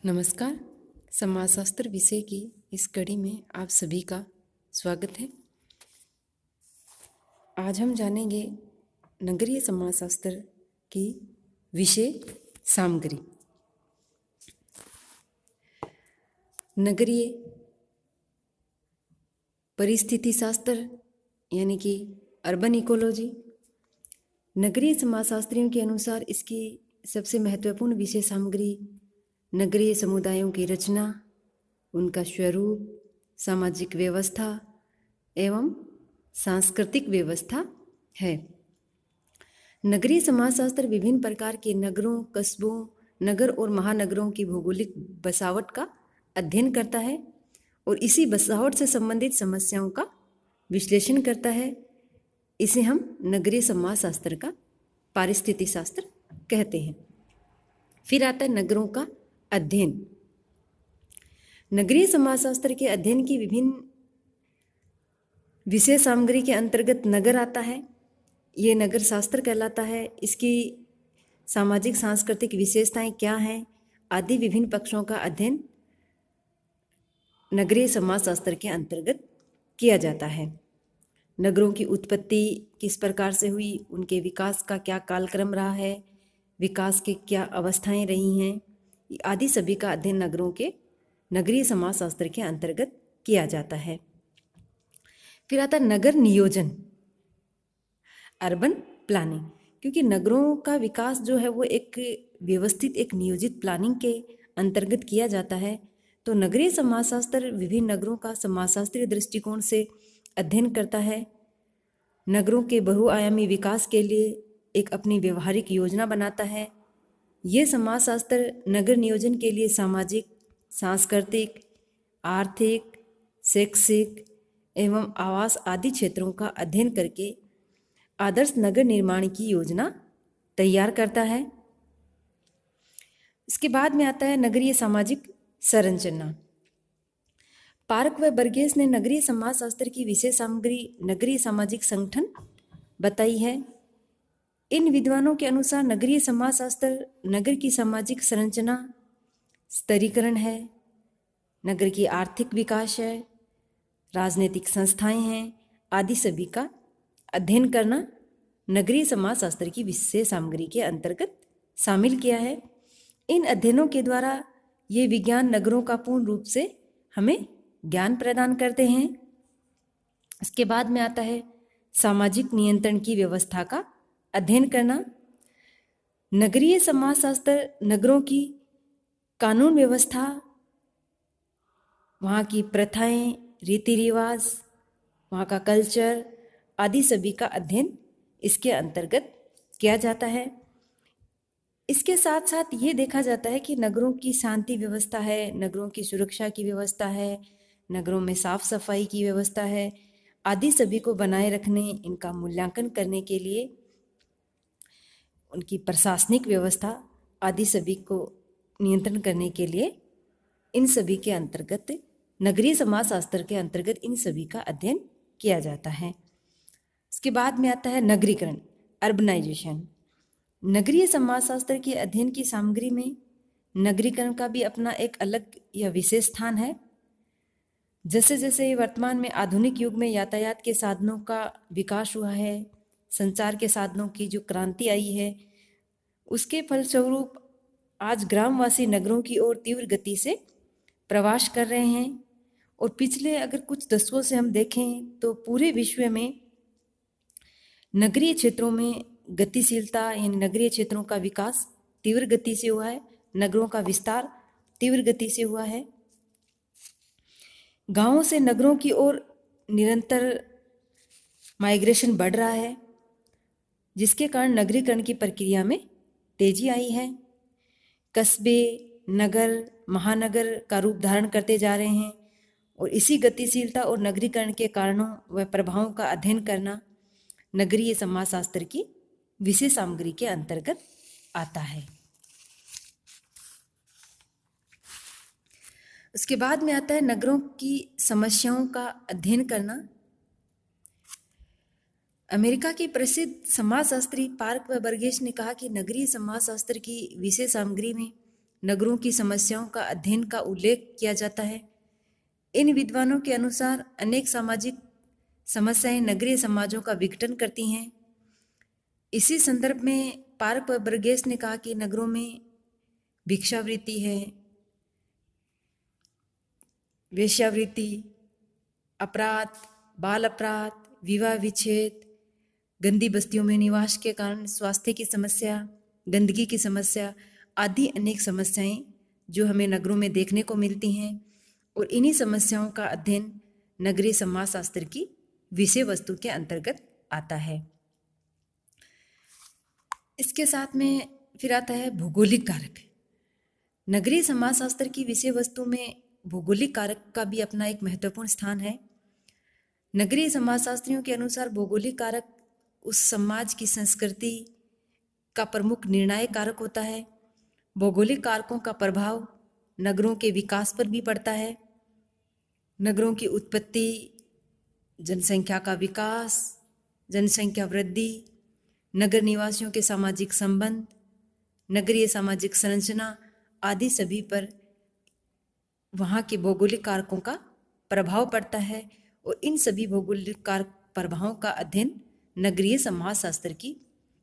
नमस्कार। समाजशास्त्र विषय की इस कड़ी में आप सभी का स्वागत है। आज हम जानेंगे नगरीय समाजशास्त्र की विषय सामग्री। नगरीय परिस्थिति शास्त्र यानी कि अर्बन इकोलॉजी। नगरीय समाजशास्त्रियों के अनुसार इसकी सबसे महत्वपूर्ण विषय सामग्री नगरीय समुदायों की रचना, उनका स्वरूप, सामाजिक व्यवस्था एवं सांस्कृतिक व्यवस्था है। नगरीय समाजशास्त्र विभिन्न प्रकार के नगरों, कस्बों, नगर और महानगरों की भौगोलिक बसावट का अध्ययन करता है और इसी बसावट से संबंधित समस्याओं का विश्लेषण करता है। इसे हम नगरीय समाजशास्त्र का पारिस्थितिक शास्त्र कहते हैं। फिर आता है नगरों का अध्ययन। नगरीय समाजशास्त्र के अध्ययन की विभिन्न विषय सामग्री के अंतर्गत नगर आता है। ये नगर शास्त्र कहलाता है। इसकी सामाजिक सांस्कृतिक विशेषताएं क्या हैं आदि विभिन्न पक्षों का अध्ययन नगरीय समाजशास्त्र के अंतर्गत किया जाता है। नगरों की उत्पत्ति किस प्रकार से हुई, उनके विकास का क्या कालक्रम रहा है, विकास की क्या अवस्थाएं रही हैं, आदि सभी का अध्ययन नगरों के नगरीय समाजशास्त्र के अंतर्गत किया जाता है। फिर आता नगर नियोजन, अर्बन प्लानिंग। क्योंकि नगरों का विकास जो है वो एक व्यवस्थित, एक नियोजित प्लानिंग के अंतर्गत किया जाता है, तो नगरीय समाजशास्त्र विभिन्न नगरों का समाजशास्त्रीय दृष्टिकोण से अध्ययन करता है। नगरों के बहुआयामी विकास के लिए एक अपनी व्यवहारिक योजना बनाता है। ये समाजशास्त्र नगर नियोजन के लिए सामाजिक, सांस्कृतिक, आर्थिक, शैक्षिक एवं आवास आदि क्षेत्रों का अध्ययन करके आदर्श नगर निर्माण की योजना तैयार करता है। इसके बाद में आता है नगरीय सामाजिक संरचना। पार्क व बर्गेस ने नगरीय समाजशास्त्र की विषय सामग्री नगरीय सामाजिक संगठन बताई है। इन विद्वानों के अनुसार नगरीय समाजशास्त्र नगर की सामाजिक संरचना, स्तरीकरण है, नगर की आर्थिक विकास है, राजनीतिक संस्थाएं हैं आदि सभी का अध्ययन करना नगरीय समाजशास्त्र की विषय सामग्री के अंतर्गत शामिल किया है। इन अध्ययनों के द्वारा ये विज्ञान नगरों का पूर्ण रूप से हमें ज्ञान प्रदान करते हैं। इसके बाद में आता है सामाजिक नियंत्रण की व्यवस्था का अध्ययन करना। नगरीय समाजशास्त्र नगरों की कानून व्यवस्था, वहाँ की प्रथाएं, रीति रिवाज, वहाँ का कल्चर आदि सभी का अध्ययन इसके अंतर्गत किया जाता है। इसके साथ साथ ये देखा जाता है कि नगरों की शांति व्यवस्था है, नगरों की सुरक्षा की व्यवस्था है, नगरों में साफ सफाई की व्यवस्था है आदि सभी को बनाए रखने, इनका मूल्यांकन करने के लिए, उनकी प्रशासनिक व्यवस्था आदि सभी को नियंत्रण करने के लिए इन सभी के अंतर्गत नगरीय समाजशास्त्र के अंतर्गत इन सभी का अध्ययन किया जाता है। इसके बाद में आता है नगरीकरण, अर्बनाइजेशन। नगरीय समाजशास्त्र के अध्ययन की सामग्री में नगरीकरण का भी अपना एक अलग या विशेष स्थान है। जैसे जैसे वर्तमान में आधुनिक युग में यातायात के साधनों का विकास हुआ है, संचार के साधनों की जो क्रांति आई है, उसके फलस्वरूप आज ग्रामवासी नगरों की ओर तीव्र गति से प्रवास कर रहे हैं। और पिछले अगर कुछ दशकों से हम देखें तो पूरे विश्व में नगरीय क्षेत्रों में गतिशीलता यानी नगरीय क्षेत्रों का विकास तीव्र गति से हुआ है, नगरों का विस्तार तीव्र गति से हुआ है। गांवों से नगरों की ओर निरंतर माइग्रेशन बढ़ रहा है, जिसके कारण नगरीकरण की प्रक्रिया में तेजी आई है। कस्बे, नगर, महानगर का रूप धारण करते जा रहे हैं और इसी गतिशीलता और नगरीकरण के कारणों व प्रभावों का अध्ययन करना नगरीय समाजशास्त्र की विषय सामग्री के अंतर्गत आता है। उसके बाद में आता है नगरों की समस्याओं का अध्ययन करना। अमेरिका के प्रसिद्ध समाजशास्त्री पार्क व बर्गेस ने कहा कि नगरीय समाजशास्त्र की विषय सामग्री में नगरों की समस्याओं का अध्ययन का उल्लेख किया जाता है। इन विद्वानों के अनुसार अनेक सामाजिक समस्याएं नगरीय समाजों का विघटन करती हैं। इसी संदर्भ में पारक बर्गेस ने कहा कि नगरों में भिक्षावृत्ति है, वेश्यावृत्ति, अपराध, बाल अपराध, विवाह विच्छेद, गंदी बस्तियों में निवास के कारण स्वास्थ्य की समस्या, गंदगी की समस्या आदि अनेक समस्याएं जो हमें नगरों में देखने को मिलती हैं और इन्हीं समस्याओं का अध्ययन नगरीय समाजशास्त्र की विषय वस्तु के अंतर्गत आता है। इसके साथ में फिर आता है भौगोलिक कारक। नगरीय समाजशास्त्र की विषय वस्तु में भौगोलिक कारक का भी अपना एक महत्वपूर्ण स्थान है। नगरीय समाजशास्त्रियों के अनुसार भौगोलिक कारक उस समाज की संस्कृति का प्रमुख निर्णायक कारक होता है। भौगोलिक कारकों का प्रभाव नगरों के विकास पर भी पड़ता है। नगरों की उत्पत्ति, जनसंख्या का विकास, जनसंख्या वृद्धि, नगर निवासियों के सामाजिक संबंध, नगरीय सामाजिक संरचना आदि सभी पर वहाँ के भौगोलिक कारकों का प्रभाव पड़ता है और इन सभी भौगोलिक कारक प्रभावों का अध्ययन नगरीय समाजशास्त्र की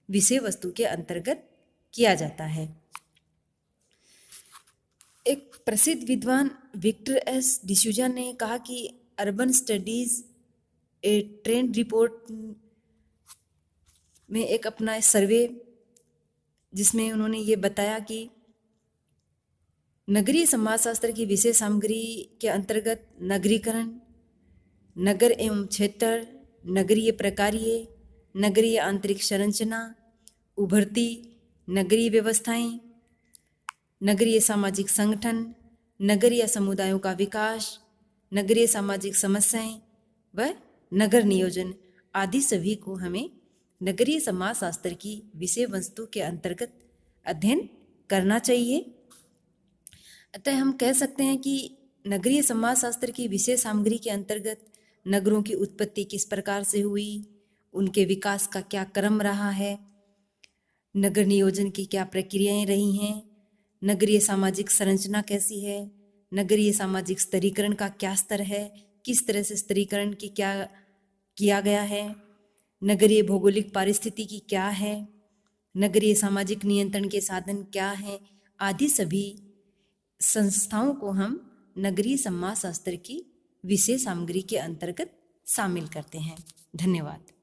विषय वस्तु के अंतर्गत किया जाता है। एक प्रसिद्ध विद्वान विक्टर एस डिसूजा ने कहा कि अर्बन स्टडीज ए ट्रेंड रिपोर्ट में एक अपना सर्वे जिसमें उन्होंने ये बताया कि नगरीय समाजशास्त्र की विषय सामग्री के अंतर्गत नगरीकरण, नगर एवं क्षेत्र, नगरीय प्रकार्य, नगरीय आंतरिक संरचना, उभरती नगरीय व्यवस्थाएं, नगरीय सामाजिक संगठन, नगरीय समुदायों का विकास, नगरीय सामाजिक समस्याएं व नगर नियोजन आदि सभी को हमें नगरीय समाजशास्त्र की विषय वस्तु के अंतर्गत अध्ययन करना चाहिए। अतः हम कह सकते हैं कि नगरीय समाजशास्त्र की विषय सामग्री के अंतर्गत नगरों की उत्पत्ति किस प्रकार से हुई, उनके विकास का क्या क्रम रहा है, नगर नियोजन की क्या प्रक्रियाएं रही हैं, नगरीय सामाजिक संरचना कैसी है, नगरीय सामाजिक स्तरीकरण का क्या स्तर है, किस तरह से स्तरीकरण की क्या किया गया है, नगरीय भौगोलिक पारिस्थितिकी क्या है, नगरीय सामाजिक नियंत्रण के साधन क्या हैं आदि सभी संस्थाओं को हम नगरीय समाजशास्त्र की विषय सामग्री के अंतर्गत शामिल करते हैं। धन्यवाद।